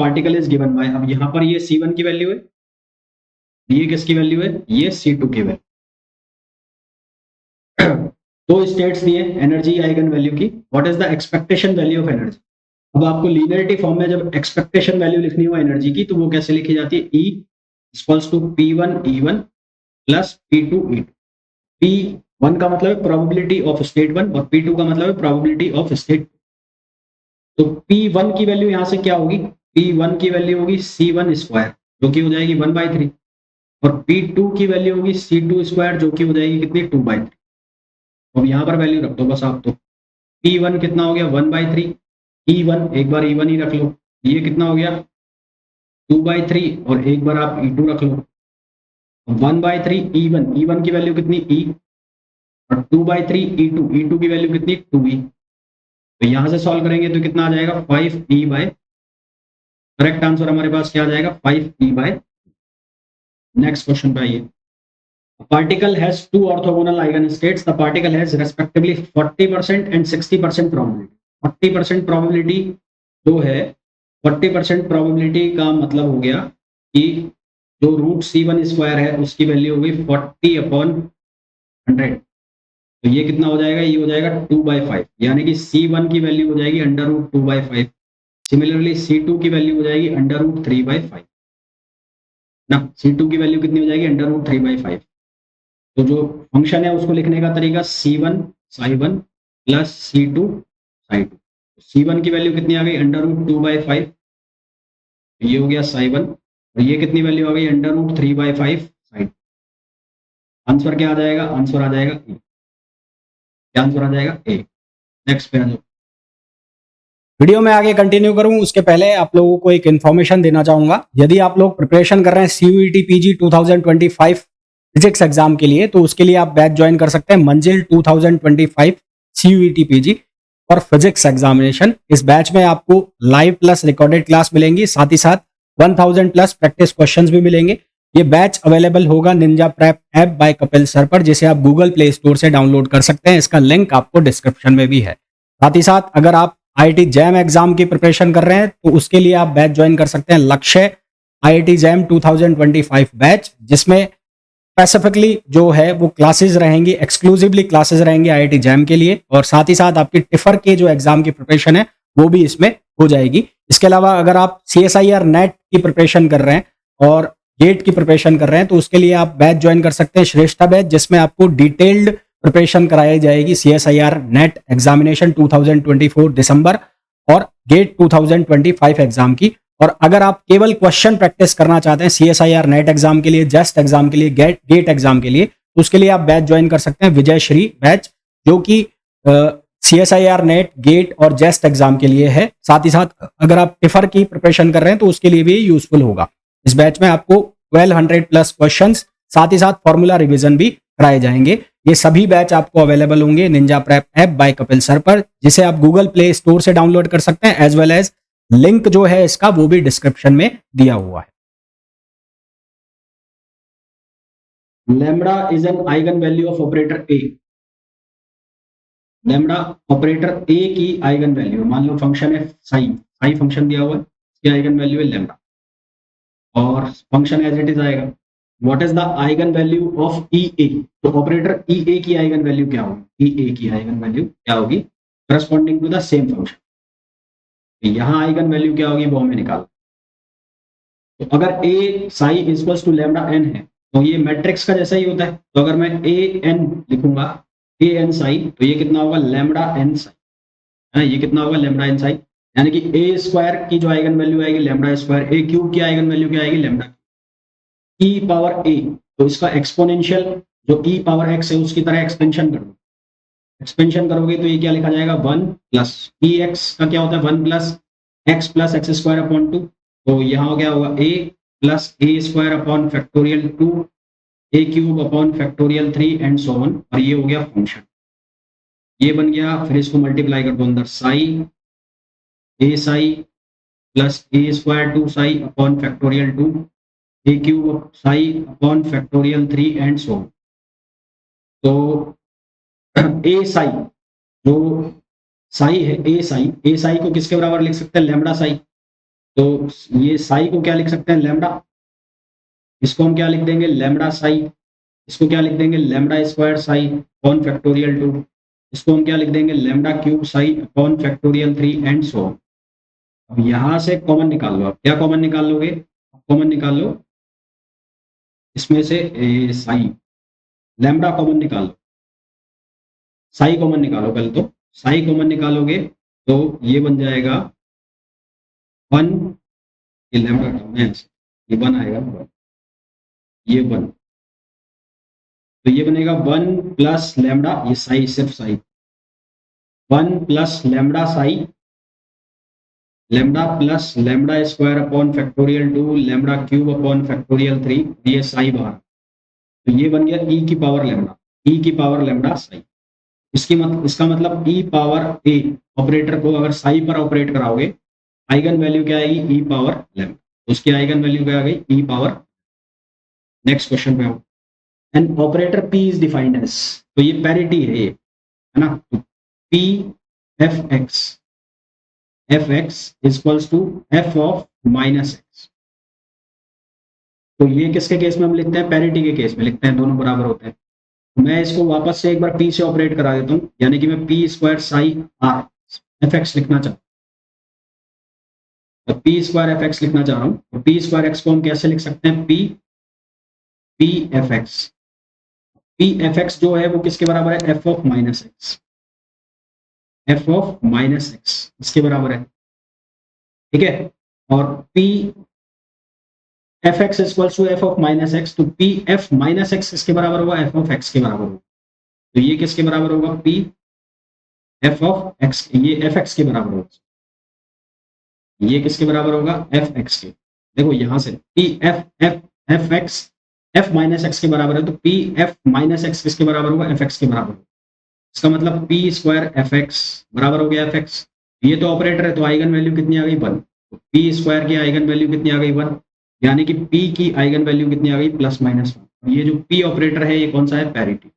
Particle is given by, अब यहाँ पर ये C1 की वैल्यू है, ये किसकी वैल्यू है, ये C2 की वैल्यू। दो स्टेट्स दिए एनर्जी आइगन वैल्यू की, what is the expectation value of energy. अब आपको लीनियरिटी फॉर्म में जब एक्सपेक्टेशन वैल्यू लिखनी हो एनर्जी की, तो वो कैसे लिखी जाती है, E equals to P1 E1 plus P2 E2। P1 का मतलब है प्रोबेबिलिटी ऑफ स्टेट 1 और P2 का मतलब है प्रोबेबिलिटी ऑफ स्टेट। तो P1 की वैल्यू यहाँ से क्या होगी, P1 की वैल्यू होगी C1 स्क्वायर जो कि हो जाएगी 1/3, और P2 की वैल्यू होगी C2 स्क्वायर जो कि हो जाएगी कितनी, 2/3। अब यहाँ पर वैल्यू रख दो बस आप, तो P1 कितना हो गया 1/3, E1 एक बार E1 ही रख लो, ये कितना हो गया 2/3, और एक बार आप E2 रख लो 1/3 E1, E1 की वैल्यू कितनी E, और 2/3 E2, E2 की वैल्यू कितनी 2E। तो यहाँ से सॉल्व करेंगे तो कितना आ जाएगा 5E बाय, करेक्ट आंसर हमारे पास क्या आ जाएगा 5E बाय। नेक्स्ट क्वेश्चन पे आइए। Particle has two orthogonal eigen states, the particle has respectively 40% and 60% probability. 40% probability जो है, 40% प्रोबेबिलिटी का मतलब हो गया कि जो रूट C1 स्क्वायर है उसकी वैल्यू होगी 40/100। तो ये कितना हो जाएगा, ये हो जाएगा 2/5, यानी कि C1 की वैल्यू हो जाएगी √2/5। सिमिलरली C2 की वैल्यू हो जाएगी √3/5 ना, C2 की वैल्यू कितनी हो जाएगी √3/5। तो जो फंक्शन है उसको लिखने का तरीका C1 psi1 plus C2 psi2। C1 की वैल्यू कितनी आ गई √2/5, ये हो गया psi1, और ये कितनी वैल्यू आ गई √3/5 psi2। आंसर क्या आ जाएगा, आंसर आ जाएगा ए, क्या आंसर आ जाएगा ए। नेक्स्ट पे आ जाओ। वीडियो में आगे कंटिन्यू करूं उसके पहले आप लोगों को एक इन्फॉर्मेशन देना चाहूंगा। यदि आप लोग प्रिपरेशन कर रहे हैं CUET PG 2025 फिजिक्स एग्जाम के लिए, तो उसके लिए आप बैच ज्वाइन कर सकते हैं मंजिल 2025 CUET PG और फिजिक्स एग्जामिनेशन। इस बैच में आपको लाइव प्लस रिकॉर्डेड क्लास मिलेंगी, साथ ही साथ 1000 प्लस प्रैक्टिस क्वेश्चंस भी मिलेंगे। ये बैच अवेलेबल होगा Ninja prep app by Kapil sir पर, जिसे आप गूगल प्ले स्टोर से डाउनलोड कर सकते हैं। इसका लिंक आपको डिस्क्रिप्शन में भी है। साथ ही साथ अगर आप IIT जैम एग्जाम की प्रिपरेशन कर रहे हैं तो उसके लिए आप बैच ज्वाइन कर सकते हैं लक्ष्य IIT जैम 2025 बैच, जिसमें स्पेसिफिकली जो है वो क्लासेस रहेंगी, एक्सक्लूसिवली क्लासेस रहेंगी IIT जैम के लिए, और साथ ही साथ आपकी टिफर के जो एग्जाम की प्रिपरेशन है वो भी इसमें हो जाएगी। इसके अलावा अगर आप CSIR नेट की प्रिपरेशन कर रहे हैं और गेट की प्रिपरेशन कर रहे हैं तो उसके लिए आप बैच ज्वाइन कर सकते हैं श्रेष्ठा बैच, जिसमें आपको डिटेल्ड प्रिपरेशन कराई जाएगी CSIR नेट एग्जामिनेशन 2024 दिसंबर और गेट 2025 एग्जाम की। और अगर आप केवल क्वेश्चन प्रैक्टिस करना चाहते हैं CSIR नेट एग्जाम के लिए, जस्ट एग्जाम के लिए, गेट एग्जाम के लिए, तो उसके लिए आप बैच ज्वाइन कर सकते हैं विजय श्री बैच, जो कि CSIR नेट, गेट और जेस्ट एग्जाम के लिए है। साथ ही साथ अगर आप टिफर की प्रिपरेशन कर रहे हैं तो उसके लिए भी यूजफुल होगा। इस बैच में आपको 1200 प्लस क्वेश्चंस, साथ ही साथ फॉर्मूला रिवीजन भी कराए जाएंगे। ये सभी बैच आपको अवेलेबल होंगे Ninja prep app by Kapil sir पर, जिसे आप गूगल प्ले स्टोर से डाउनलोड कर सकते हैं, एज वेल एज लिंक जो है इसका वो भी डिस्क्रिप्शन में दिया हुआ है। Lambda is an eigenvalue of operator A. Lambda operator A की आइगन वैल्यू, मान लो फंक्शन है साई फंक्शन दिया हुआ है, इसकी आइगन वैल्यू है लैम्बडा, और फंक्शन एज इट इज आएगा what is the eigenvalue of e A. तो ऑपरेटर ई ए की आइगन वैल्यू क्या होगी, ई ए की आइगन वैल्यू क्या होगी corresponding to the same function. यहाँ आइगन वैल्यू क्या होगी वो हमें निकाल। तो अगर A psi equals to lambda n है तो ये मैट्रिक्स का जैसा ही होता है। तो अगर मैं ए एन लिखूंगा, ए एन साई, तो ये कितना होगा लैम्बडा एन साई, ये कितना होगा लैम्बडा एन साई, यानी कि ए स्क्वायर की जो आइगन वैल्यू आएगी लैम्बडा स्क्वायर, ए क्यूब की आइगन वैल्यू क्या आएगी लैम्बडा ई पावर ए। तो इसका एक्सपोनेंशियल जो ई पावर एक्स है उसकी तरह एक्सपेंशन कर दो, एक्सपेंशन करोगे तो ये क्या लिखा जाएगा 1 प्लस ई एक्स का क्या होता है 1 प्लस एक्स स्क्वायर अपॉन 2। तो यहाँ क्या होगा A plus A square upon factorial 2, A cube upon factorial 3 and so on, और ये हो गया फंक्शन, ये बन गया। फिर इसको मल्टीप्लाई कर दो अंदर, psi A psi plus A square 2 psi upon factorial 2, A cube psi upon factorial 3 and so on. तो ए साई, जो साई है ए साई को किसके बराबर लिख सकते हैं लैम्बडा साई। तो ये साई को क्या लिख सकते हैं, लैम्डा। इसको हम क्या लिख देंगे, लैम्डा साई। इसको क्या लिख देंगे, lambda square Sai upon factorial 2। इसको हम क्या लिख देंगे, lambda cube psi upon factorial 3 and so on. अब यहाँ से कॉमन निकाल लो। आप क्या कॉमन निकाल लोगे, कॉमन निकाल लो इसमें से साई, लैम्डा कॉमन निकाल लो, साई कॉमन निकालो पहले। तो साई कॉमन निकालोगे तो ये बन जाएगा 1, ये लैम्डा टर्म है, ये 1 आएगा, ये 1, तो ये बनेगा 1 प्लस लैम्डा, ये साई सिर्फ Sai, 1 plus lambda Sai, lambda plus lambda square upon factorial 2 lambda cube upon factorial 3, ये साई बाहर। तो ये बन गया ई की पावर लैम्डा, ई की पावर लैम्डा साई। इसका मतलब ई पावर ए ऑपरेटर को अगर साई पर ऑपरेट कराओगे, आइगन वैल्यू क्या आएगी, ई पावर लैम्डा। उसकी आइगन वैल्यू क्या आ गई, ई पावर। नेक्स्ट क्वेश्चन पे आओ। An operator P is defined as, तो ये पैरिटी है, ये है ना। तो P F X equals to F of minus X. तो ये किसके केस में हम लिखते हैं, पैरिटी के केस में लिखते हैं, दोनों बराबर होते हैं। मैं इसको वापस से एक बार पी से ऑपरेट करा देता हूं, यानी कि मैं P square psi R F x लिखना चाहता हूं। तो पी स्क्वायर एफ एक्स लिखना चाह रहा हूं, तो पी स्क्वायर एक्स को हम कैसे लिख सकते हैं, P F X. P F X जो है वो किसके बराबर है, F of minus X, F of minus X इसके बराबर है, ठीक है। और P F X equals to F of minus X, तो पी एफ माइनस एक्स किसके बराबर होगा, एफ ऑफ एक्स के बराबर होगा। तो ये किसके बराबर होगा, पी एफ ऑफ एक्स, ये एफ एक्स के बराबर होगा। ये किसके बराबर होगा, एफ एक्स के। देखो यहां से P F F F x F minus x के बराबर है, तो पी एफ माइनस एक्स किसके बराबर होगा, एफ एक्स के बराबर होगा। इसका मतलब पी स्क्वायर एफ एक्स बराबर हो गया एफ एक्स। ये तो ऑपरेटर है, तो आइगन वैल्यू कितनी आ गई, 1। तो पी स्क्वायर की आइगन वैल्यू कितनी आ गई, 1, यानी कि पी की आइगन वैल्यू कितनी आ गई, प्लस माइनस 1। ये जो पी ऑपरेटर है ये कौन सा है, पैरिटी।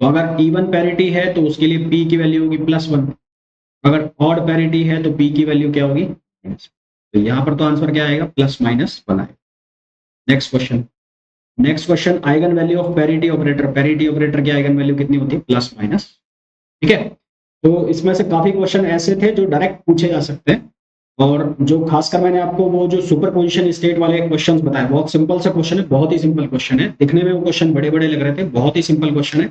तो अगर इवन पैरिटी है तो उसके लिए पी की वैल्यू होगी +1, अगर ऑड पैरिटी है तो पी की वैल्यू क्या होगी, तो यहाँ पर तो आंसर क्या आएगा, +-1 आएगा। Next question eigen value of parity operator. Parity operator की आइगन वैल्यू कितनी होती है, +-, ठीक है। तो इसमें से काफी क्वेश्चन ऐसे थे जो डायरेक्ट पूछे जा सकते हैं, और जो खासकर मैंने आपको वो जो सुपरपोजिशन स्टेट वाले क्वेश्चंस बताए, बहुत सिंपल सा क्वेश्चन है, बहुत ही सिंपल क्वेश्चन है। दिखने में वो क्वेश्चन बड़े बड़े लग रहे थे, बहुत ही सिंपल क्वेश्चन है।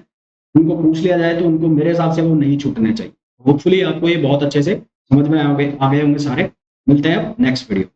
उनको पूछ लिया जाए तो उनको मेरे हिसाब से वो नहीं छूटने चाहिए। होपफुली आपको ये बहुत अच्छे से समझ में आ गए होंगे सारे। मिलते हैं अब नेक्स्ट वीडियो।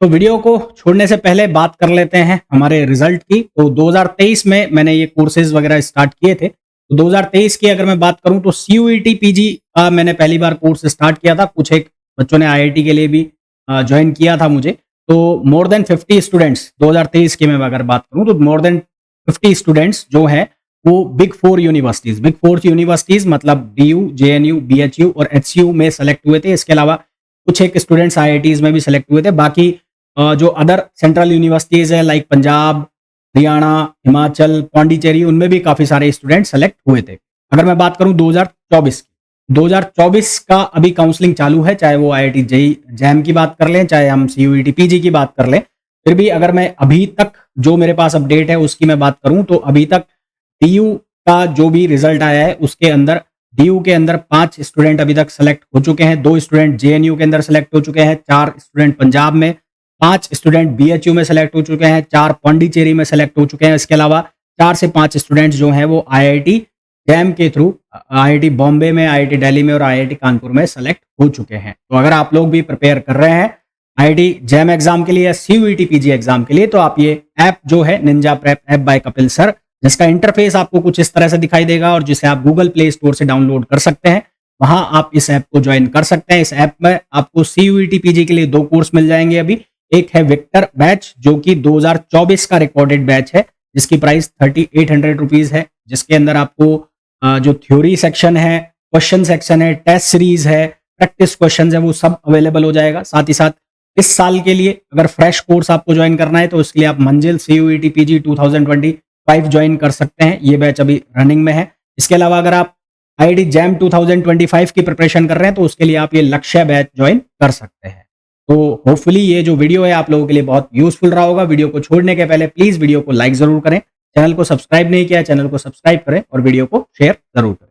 तो वीडियो को छोड़ने से पहले बात कर लेते हैं हमारे रिजल्ट की। तो 2023 में मैंने ये कोर्सेज वगैरह स्टार्ट किए थे। तो 2023 की अगर मैं बात करूं तो CUET PG का मैंने पहली बार कोर्स स्टार्ट किया था। कुछ एक बच्चों ने IIT के लिए भी ज्वाइन किया था मुझे। तो मोर देन 50 स्टूडेंट्स 2023 की मैं अगर बात करूं तो मोर देन 50 स्टूडेंट्स जो हैं वो बिग 4 यूनिवर्सिटीज मतलब DU, JNU, BHU और HCU में सेलेक्ट हुए थे। इसके अलावा कुछ एक स्टूडेंट्स IITs में भी सेलेक्ट हुए थे। बाकी जो अदर सेंट्रल यूनिवर्सिटीज है लाइक पंजाब, हरियाणा, हिमाचल, पांडिचेरी, उनमें भी काफी सारे स्टूडेंट सेलेक्ट हुए थे। अगर मैं बात करूं 2024 का अभी काउंसलिंग चालू है, चाहे वो IIT JAM की बात कर लें, चाहे हम CUET PG की बात कर लें। फिर भी अगर मैं अभी तक जो मेरे पास अपडेट है उसकी मैं बात करूं तो अभी तक DU का जो भी रिजल्ट आया है उसके अंदर DU के अंदर 5 स्टूडेंट अभी तक सेलेक्ट हो चुके हैं, 2 स्टूडेंट JNU के अंदर सेलेक्ट हो चुके हैं, 4 स्टूडेंट पंजाब में, 5 स्टूडेंट BHU में सेलेक्ट हो चुके हैं, 4 पांडिचेरी में सेलेक्ट हो चुके हैं। इसके अलावा 4 से 5 स्टूडेंट्स जो हैं वो IIT JAM के थ्रू IIT बॉम्बे में, IIT दिल्ली में और IIT कानपुर में सेलेक्ट हो चुके हैं। तो अगर आप लोग भी प्रिपेयर कर रहे हैं IIT JAM एग्जाम के लिए या CUET PG एग्जाम के लिए, तो आप ये ऐप जो है Ninja prep app by Kapil sir, जिसका इंटरफेस आपको कुछ इस तरह से दिखाई देगा और जिसे आप गूगल प्ले स्टोर से डाउनलोड कर सकते हैं, वहां आप इस ऐप को ज्वाइन कर सकते हैं। इस ऐप में आपको CUET PG के लिए 2 कोर्स मिल जाएंगे अभी। एक है विक्टर बैच जो कि 2024 का रिकॉर्डेड बैच है, जिसकी प्राइस 3800 रुपीज है, जिसके अंदर आपको जो थ्योरी सेक्शन है, क्वेश्चन सेक्शन है, टेस्ट सीरीज है, प्रैक्टिस क्वेश्चन है, वो सब अवेलेबल हो जाएगा। साथ ही साथ इस साल के लिए अगर फ्रेश कोर्स आपको ज्वाइन करना है तो इसके लिए आप मंजिल CUET PG 2025 ज्वाइन कर सकते हैं। ये बैच अभी रनिंग में है। इसके अलावा अगर आप IIT जैम 2025 की प्रिपरेशन कर रहे हैं तो उसके लिए आप ये लक्ष्य बैच ज्वाइन कर सकते हैं। तो होपफुली ये जो वीडियो है आप लोगों के लिए बहुत यूजफुल रहा होगा। वीडियो को छोड़ने के पहले प्लीज वीडियो को लाइक जरूर करें, चैनल को सब्सक्राइब नहीं किया चैनल को सब्सक्राइब करें और वीडियो को शेयर जरूर करें।